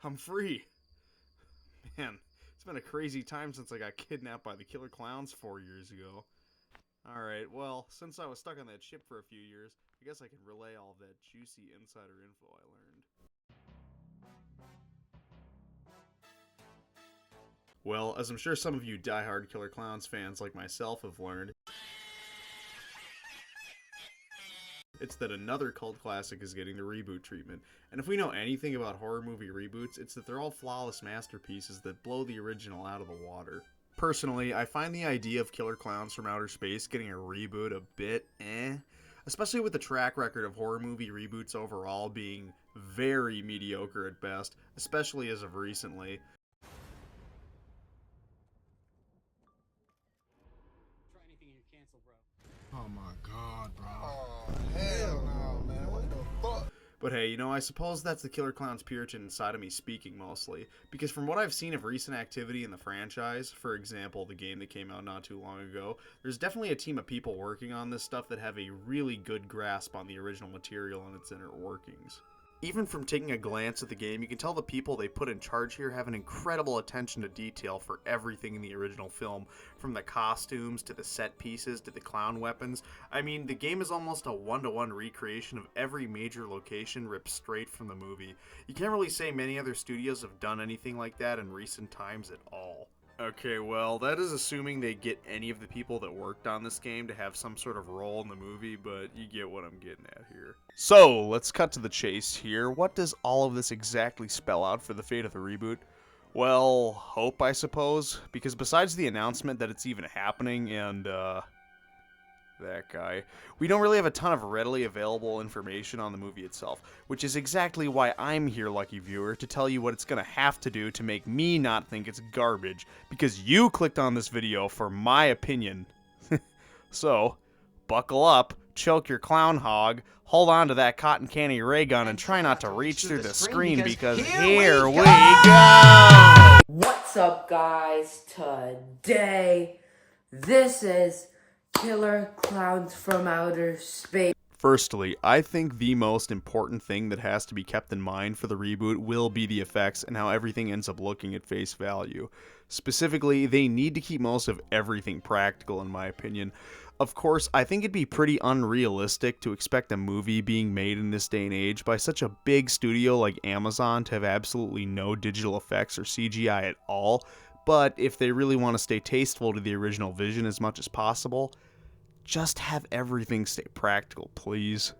I'm free. Man, it's been a crazy time since I got kidnapped by the killer clowns 4 years ago. Alright, well, since I was stuck on that ship for a few years, I guess I can relay all that juicy insider info I learned. Well, as I'm sure some of you diehard Killer Clowns fans like myself have learned, it's that another cult classic is getting the reboot treatment. And if we know anything about horror movie reboots, it's that they're all flawless masterpieces that blow the original out of the water. Personally, I find the idea of Killer Clowns from Outer Space getting a reboot a bit especially with the track record of horror movie reboots overall being very mediocre at best, especially as of recently. Try anything and you're canceled, bro. Oh my god, bro. Oh, hell no, man. What the fuck? But hey, I suppose that's the Killer Clowns Puritan inside of me speaking mostly. Because from what I've seen of recent activity in the franchise, for example, the game that came out not too long ago, there's definitely a team of people working on this stuff that have a really good grasp on the original material and its inner workings. Even from taking a glance at the game, you can tell the people they put in charge here have an incredible attention to detail for everything in the original film, from the costumes to the set pieces to the clown weapons. I mean, the game is almost a one-to-one recreation of every major location ripped straight from the movie. You can't really say many other studios have done anything like that in recent times at all. Okay, well, that is assuming they get any of the people that worked on this game to have some sort of role in the movie, but you get what I'm getting at here. So, let's cut to the chase here. What does all of this exactly spell out for the fate of the reboot? Well, hope, I suppose, because besides the announcement that it's even happening and, that guy, we don't really have a ton of readily available information on the movie itself, which is exactly why I'm here, lucky viewer, to tell you what it's gonna have to do to make me not think it's garbage, because you clicked on this video for my opinion. So, buckle up, choke your clown hog, hold on to that cotton candy ray gun, and try not to reach through the screen because here we go! What's up, guys? Today, this is Killer Clowns from Outer Space. Firstly, I think the most important thing that has to be kept in mind for the reboot will be the effects and how everything ends up looking at face value. Specifically, they need to keep most of everything practical, in my opinion. Of course, I think it'd be pretty unrealistic to expect a movie being made in this day and age by such a big studio like Amazon to have absolutely no digital effects or CGI at all, but if they really want to stay tasteful to the original vision as much as possible, just have everything stay practical, please.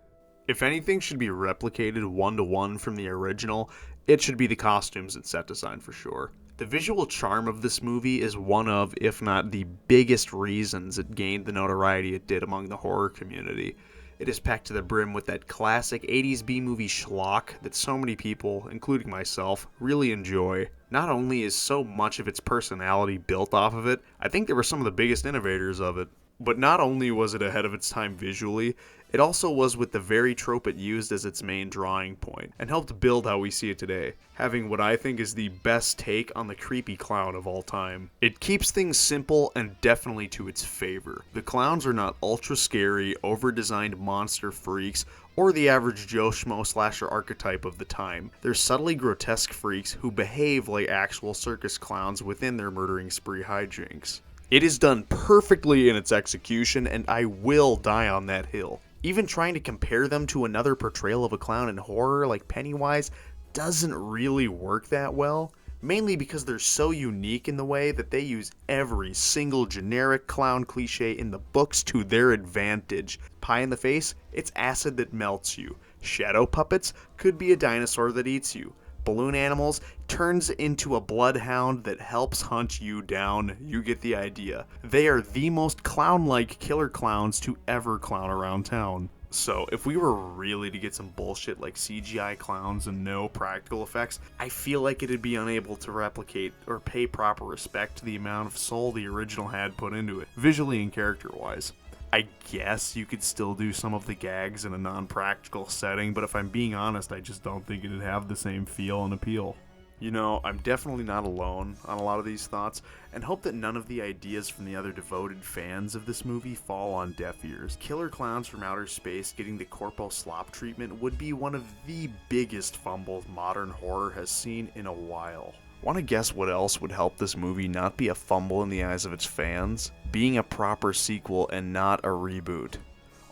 If anything should be replicated one-to-one from the original, it should be the costumes and set design for sure. The visual charm of this movie is one of, if not the biggest reasons it gained the notoriety it did among the horror community. It is packed to the brim with that classic 80s B-movie schlock that so many people, including myself, really enjoy. Not only is so much of its personality built off of it, I think they were some of the biggest innovators of it. But not only was it ahead of its time visually, it also was with the very trope it used as its main drawing point, and helped build how we see it today, having what I think is the best take on the creepy clown of all time. It keeps things simple and definitely to its favor. The clowns are not ultra scary, over-designed monster freaks, or the average Joe Schmo slasher archetype of the time. They're subtly grotesque freaks who behave like actual circus clowns within their murdering spree hijinks. It is done perfectly in its execution, and I will die on that hill. Even trying to compare them to another portrayal of a clown in horror like Pennywise doesn't really work that well, mainly because they're so unique in the way that they use every single generic clown cliche in the books to their advantage. Pie in the face, it's acid that melts you. Shadow puppets could be a dinosaur that eats you. Balloon animals turns into a bloodhound that helps hunt you down. You get the idea. They are the most clown-like killer clowns to ever clown around town. So, if we were really to get some bullshit like CGI clowns and no practical effects, I feel like it'd be unable to replicate or pay proper respect to the amount of soul the original had put into it, visually and character-wise. I guess you could still do some of the gags in a non-practical setting, but if I'm being honest, I just don't think it'd have the same feel and appeal. You know, I'm definitely not alone on a lot of these thoughts, and hope that none of the ideas from the other devoted fans of this movie fall on deaf ears. Killer Clowns from Outer Space getting the corpo slop treatment would be one of the biggest fumbles modern horror has seen in a while. Want to guess what else would help this movie not be a fumble in the eyes of its fans? Being a proper sequel and not a reboot.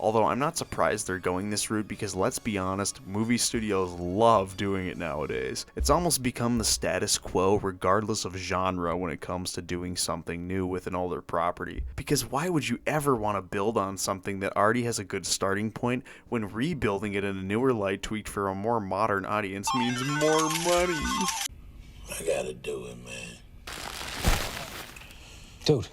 Although I'm not surprised they're going this route because let's be honest, movie studios love doing it nowadays. It's almost become the status quo regardless of genre when it comes to doing something new with an older property. Because why would you ever want to build on something that already has a good starting point when rebuilding it in a newer light tweaked for a more modern audience means more money? I gotta do it, man. Dude.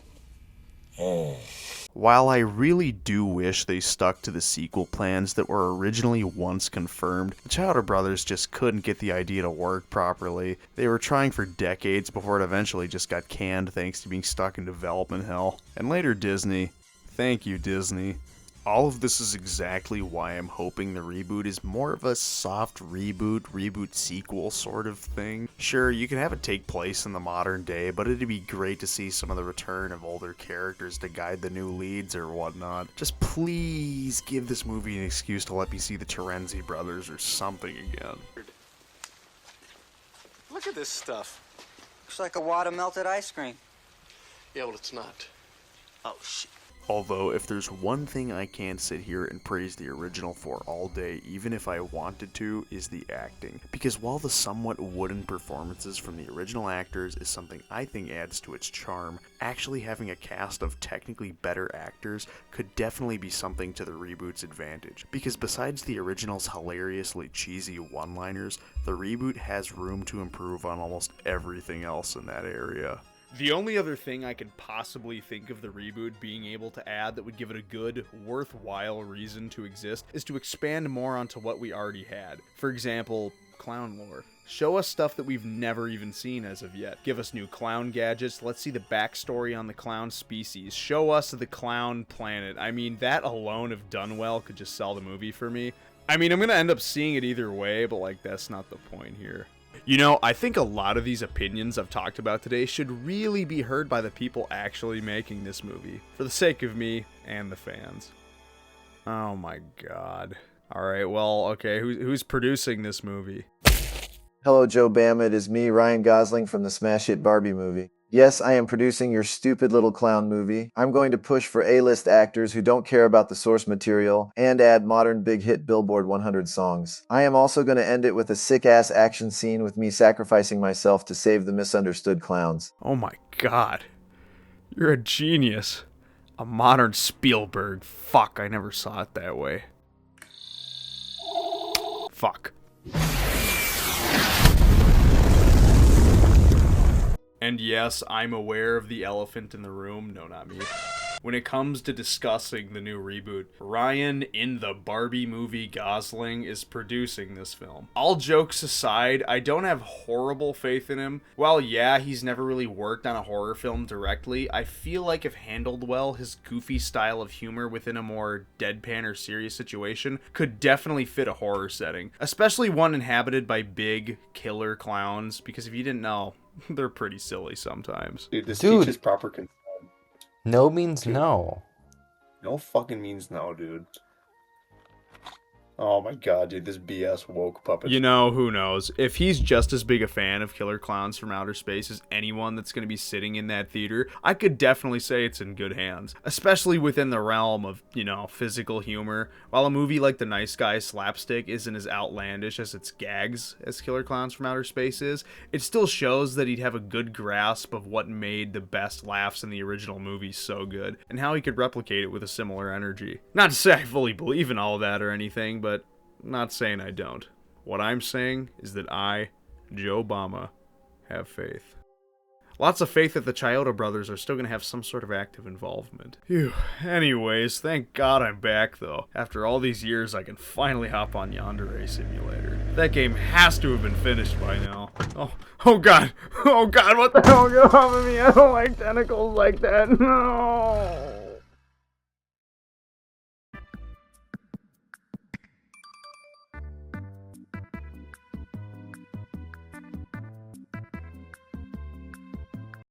While I really do wish they stuck to the sequel plans that were originally once confirmed, the Chowder Brothers just couldn't get the idea to work properly. They were trying for decades before it eventually just got canned thanks to being stuck in development hell. And later Disney. Thank you, Disney. All of this is exactly why I'm hoping the reboot is more of a soft reboot sequel sort of thing. Sure, you can have it take place in the modern day, but it'd be great to see some of the return of older characters to guide the new leads or whatnot. Just please give this movie an excuse to let me see the Terenzi brothers or something again. Look at this stuff. Looks like a wad of melted ice cream. Yeah, well, it's not. Oh, shit. Although, if there's one thing I can't sit here and praise the original for all day, even if I wanted to, is the acting. Because while the somewhat wooden performances from the original actors is something I think adds to its charm, actually having a cast of technically better actors could definitely be something to the reboot's advantage. Because besides the original's hilariously cheesy one-liners, the reboot has room to improve on almost everything else in that area. The only other thing I could possibly think of the reboot being able to add that would give it a good, worthwhile reason to exist is to expand more onto what we already had. For example, clown lore. Show us stuff that we've never even seen as of yet. Give us new clown gadgets. Let's see the backstory on the clown species. Show us the clown planet. I mean, that alone, if done well, could just sell the movie for me. I mean, I'm gonna end up seeing it either way, but like, that's not the point here. You know, I think a lot of these opinions I've talked about today should really be heard by the people actually making this movie, for the sake of me and the fans. Oh my god. Alright, well, okay, who's producing this movie? Hello, Joe Bama. It is me, Ryan Gosling from the smash hit Barbie movie. Yes, I am producing your stupid little clown movie. I'm going to push for A-list actors who don't care about the source material and add modern big hit Billboard 100 songs. I am also going to end it with a sick-ass action scene with me sacrificing myself to save the misunderstood clowns. Oh my god. You're a genius. A modern Spielberg. Fuck, I never saw it that way. Fuck. And yes, I'm aware of the elephant in the room. No, not me. When it comes to discussing the new reboot, Ryan in the Barbie movie Gosling is producing this film. All jokes aside, I don't have horrible faith in him. While yeah, he's never really worked on a horror film directly, I feel like if handled well, his goofy style of humor within a more deadpan or serious situation could definitely fit a horror setting. Especially one inhabited by big, killer clowns, because if you didn't know, they're pretty silly sometimes. Dude, this Dude. teaches proper control. No means no. No fucking means no, dude. Oh my god, dude, this BS woke puppet. You know, who knows? If he's just as big a fan of Killer Clowns from Outer Space as anyone that's going to be sitting in that theater, I could definitely say it's in good hands. Especially within the realm of, you know, physical humor. While a movie like The Nice Guys slapstick isn't as outlandish as its gags as Killer Clowns from Outer Space is, it still shows that he'd have a good grasp of what made the best laughs in the original movie so good, and how he could replicate it with a similar energy. Not to say I fully believe in all that or anything, but not saying I don't. What I'm saying is that I, Joe Bama, have faith. Lots of faith that the Chiodo brothers are still going to have some sort of active involvement. Phew. Anyways, thank God I'm back, though. After all these years, I can finally hop on Yandere Simulator. That game has to have been finished by now. Oh God! Oh God, what the hell got off of me? I don't like tentacles like that. No!